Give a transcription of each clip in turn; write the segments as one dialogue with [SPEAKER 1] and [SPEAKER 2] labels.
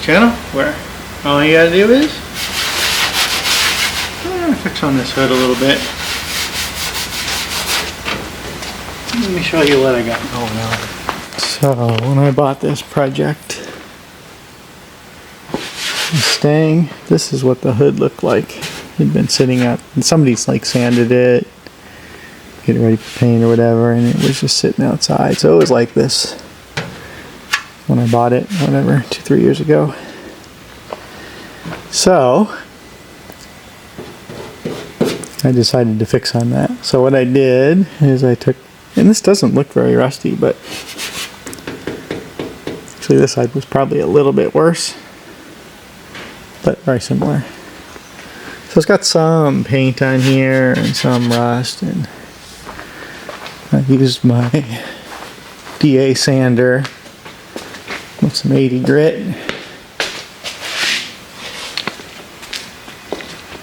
[SPEAKER 1] channel where all you gotta do is fix on this hood a little bit. Let me show you what I got going on. So when I bought this project Mustang, this is what the hood looked like. It'd been sitting out, and somebody's like sanded it, getting ready for paint or whatever, and it was just sitting outside. So it was like this when I bought it, whatever, 2-3 years ago. So I decided to fix on that. So what I did is I took, and this doesn't look very rusty, but actually this side was probably a little bit worse, but very similar. So it's got some paint on here and some rust, and I used my DA sander with some 80 grit.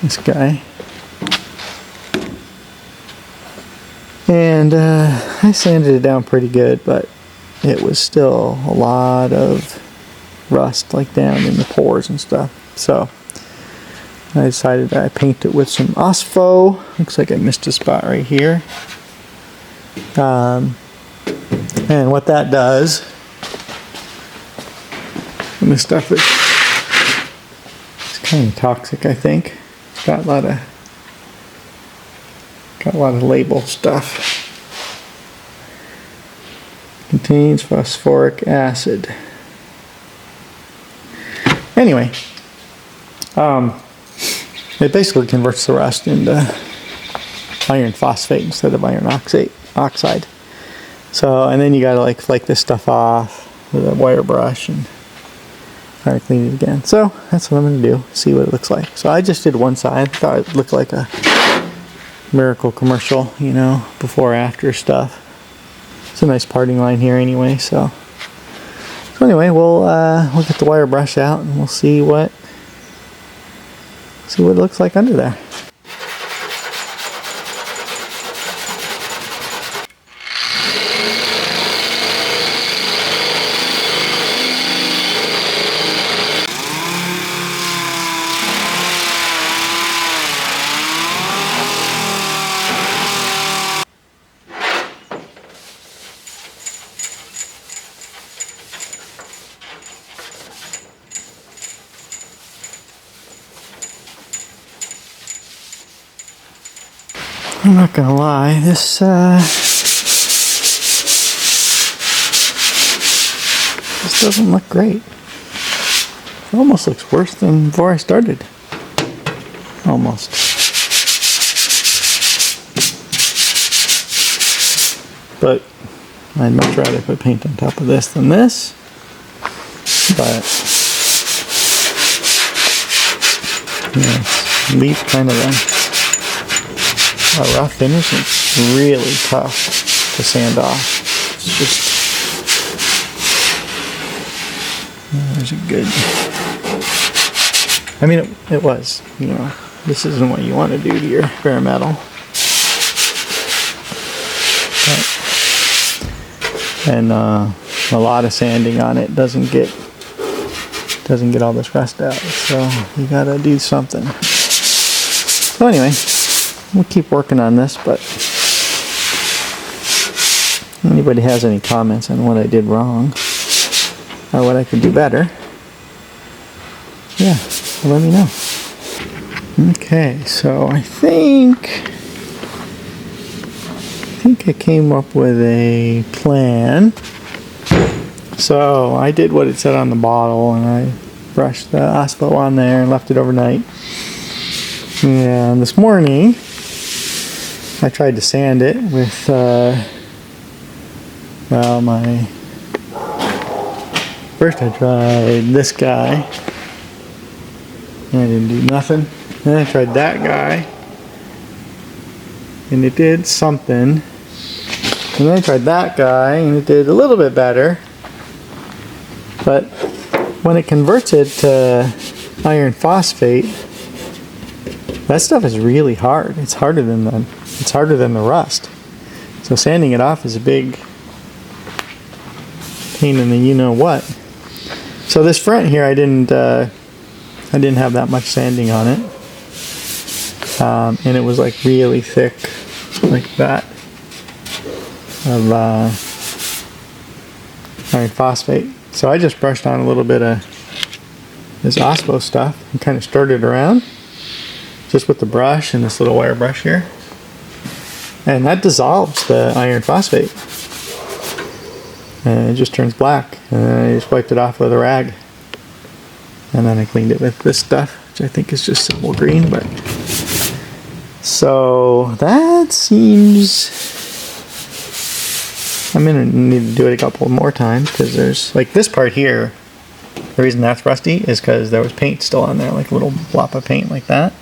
[SPEAKER 1] This guy. And I sanded it down pretty good, but it was still a lot of rust like down in the pores and stuff. So I decided that I'd paint it with some Osfo. Looks like I missed a spot right here. And what that does, and this stuff is, it's kind of toxic, I think. It's got a lot of label stuff. Contains phosphoric acid. Anyway, it basically converts the rust into iron phosphate instead of iron oxide. So, and then you gotta like flake this stuff off with a wire brush and try to clean it again. So that's what I'm gonna do, see what it looks like. So I just did one side, thought it looked like a Miracle commercial, you know, before after stuff. It's a nice parting line here anyway, so anyway, we'll get the wire brush out and we'll see what it looks like under there. I'm not gonna lie, this doesn't look great. It almost looks worse than before I started. Almost. But I'd much rather put paint on top of this than this. But yeah, leaves kind of a rough finish. It's really tough to sand off. It's just, there's a good, I mean it was, you know, this isn't what you want to do to your bare metal. But, and a lot of sanding on it doesn't get all this rust out, so you gotta do something. So anyway, we'll keep working on this, but if anybody has any comments on what I did wrong or what I could do better, yeah, let me know. Okay, so I think I came up with a plan. So I did what it said on the bottle, and I brushed the asphalt on there and left it overnight. And this morning I tried to sand it with first I tried this guy and I didn't do nothing. Then I tried that guy and it did something. And then I tried that guy and it did a little bit better. But when it converts it to iron phosphate, that stuff is really hard. It's harder than the rust. So sanding it off is a big pain in the you know what. So this front here, I didn't have that much sanding on it, and it was like really thick, like that, of iron phosphate. So I just brushed on a little bit of this OSPO stuff and kind of stirred it around, just with the brush and this little wire brush here, and that dissolves the iron phosphate. And it just turns black, and then I just wiped it off with a rag, and then I cleaned it with this stuff, which I think is just simple green. But so that seems, I'm gonna need to do it a couple more times, because there's like this part here, the reason that's rusty is because there was paint still on there, like a little blop of paint like that,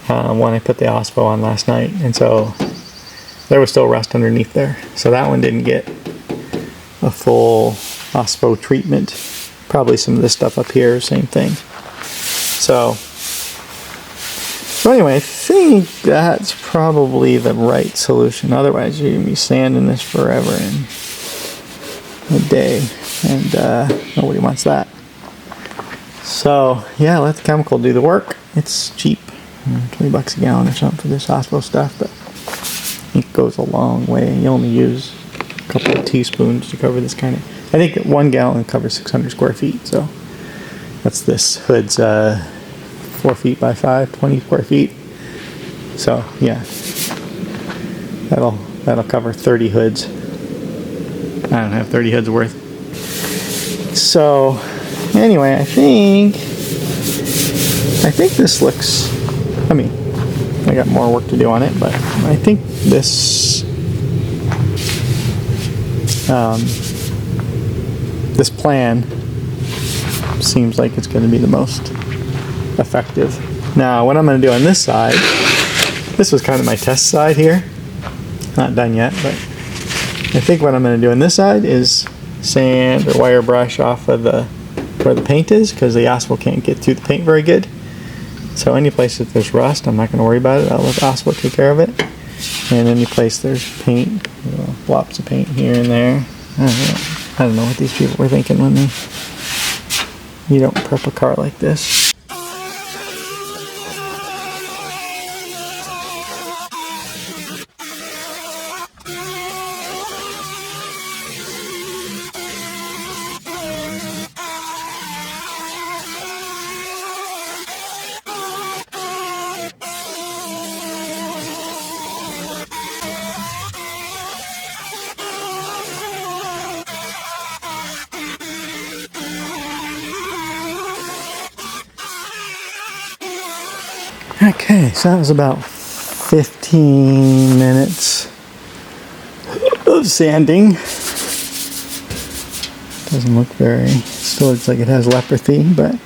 [SPEAKER 1] when I put the OSPO on last night, and so there was still rust underneath there. So that one didn't get a full OSPO treatment. Probably some of this stuff up here, same thing. So anyway, I think that's probably the right solution. Otherwise, you're gonna be sanding this forever in a day, and nobody wants that. So yeah, let the chemical do the work. It's cheap, $20 a gallon or something for this OSPO stuff, but it goes a long way. You only use a couple of teaspoons to cover this kind of. I think 1 gallon covers 600 square feet. So that's this hood's 4 feet by 5, 20 square feet. So yeah, that'll cover 30 hoods. I don't have 30 hoods worth. So anyway, I think this looks. I mean, I got more work to do on it, but I think this this plan seems like it's going to be the most effective. Now, what I'm going to do on this side, this was kind of my test side here. Not done yet, but I think what I'm going to do on this side is sand or wire brush off of where the paint is, because the OSPO can't get through the paint very good. So any place that there's rust, I'm not going to worry about it. I'll let OSPO take care of it. And any place there's paint, blobs of paint here and there. I don't know what these people were thinking when you don't prep a car like this. Okay, so that was about 15 minutes of sanding. Doesn't look very, still looks like it has leprosy, but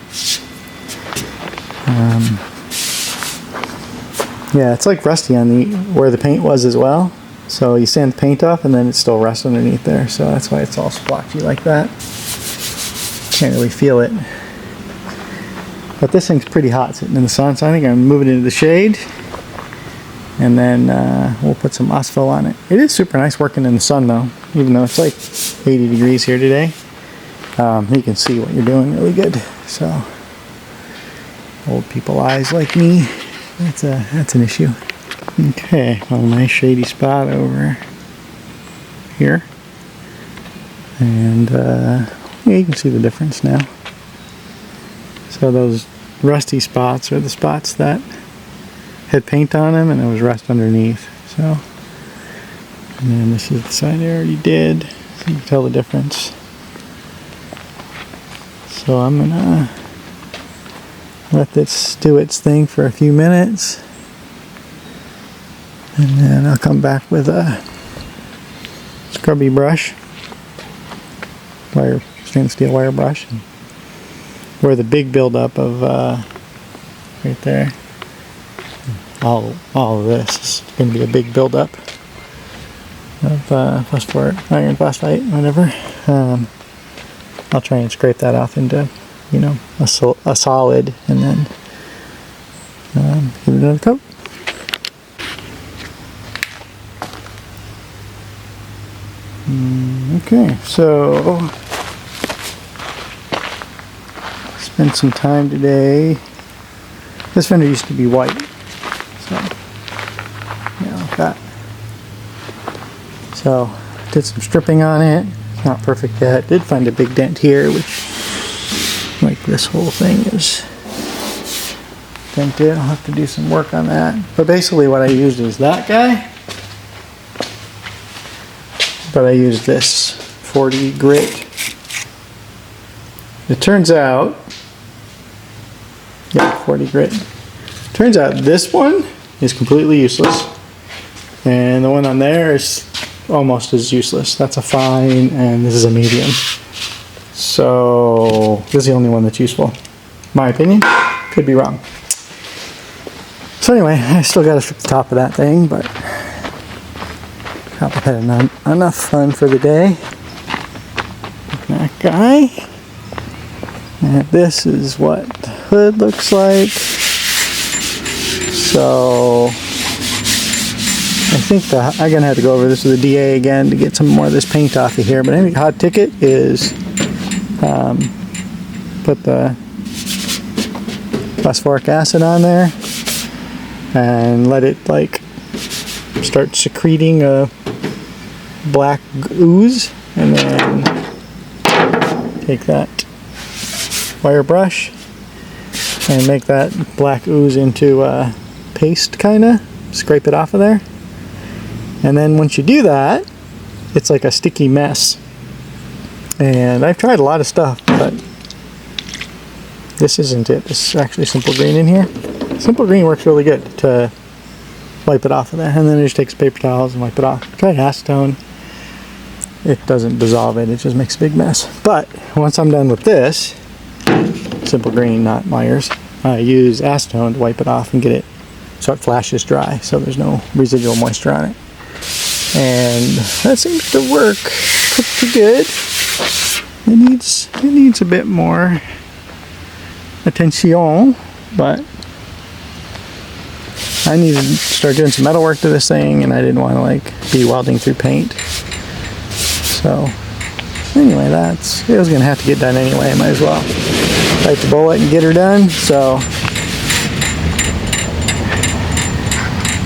[SPEAKER 1] yeah, it's like rusty on where the paint was as well. So you sand the paint off and then it's still rust underneath there, so that's why it's all splotchy like that. Can't really feel it. But this thing's pretty hot sitting in the sun, so I think I'm going to move it into the shade, and then we'll put some OSPO on it. It is super nice working in the sun though, even though it's like 80 degrees here today. You can see what you're doing really good. So old people eyes like me, that's an issue. Okay, well, nice shady spot over here, and yeah, you can see the difference now. So those rusty spots are the spots that had paint on them, and there was rust underneath. So, and then this is the side I already did, so you can tell the difference. So I'm gonna let this do its thing for a few minutes, and then I'll come back with a scrubby brush, stainless steel wire brush, and where the big buildup of right there, all of this is going to be a big buildup of phosphor, iron phosphate, whatever. I'll try and scrape that off into, a solid, and then give it another coat. Okay, so spent some time today. This fender used to be white, so yeah, like that. So did some stripping on it. It's not perfect yet. Did find a big dent here, which, like, this whole thing is dented. I'll have to do some work on that. But basically what I used is that guy, but I used this 40 grit. It turns out, yeah, 40 grit. Turns out this one is completely useless, and the one on there is almost as useless. That's a fine, and this is a medium. So this is the only one that's useful. My opinion, could be wrong. So anyway, I still got to strip the top of that thing, but I've had enough fun for the day. That guy. And this is what the hood looks like. So I think I'm gonna have to go over this with the DA again to get some more of this paint off of here. But I think hot ticket is put the phosphoric acid on there and let it like start secreting a black ooze, and then take that wire brush and make that black ooze into a paste, kinda scrape it off of there. And then once you do that, it's like a sticky mess. And I've tried a lot of stuff, but this isn't it. This is actually Simple Green in here. Simple Green works really good to wipe it off of there. And then it just takes paper towels and wipe it off. Try acetone. It doesn't dissolve it, it just makes a big mess. But once I'm done with this, Simple Green, not Myers, I use acetone to wipe it off and get it so it flashes dry, so there's no residual moisture on it. And that seems to work pretty good. It needs a bit more attention, but I need to start doing some metal work to this thing, and I didn't want to like be welding through paint. So anyway, it was gonna have to get done anyway. I might as well bite the bullet and get her done. So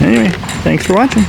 [SPEAKER 1] anyway, thanks for watching.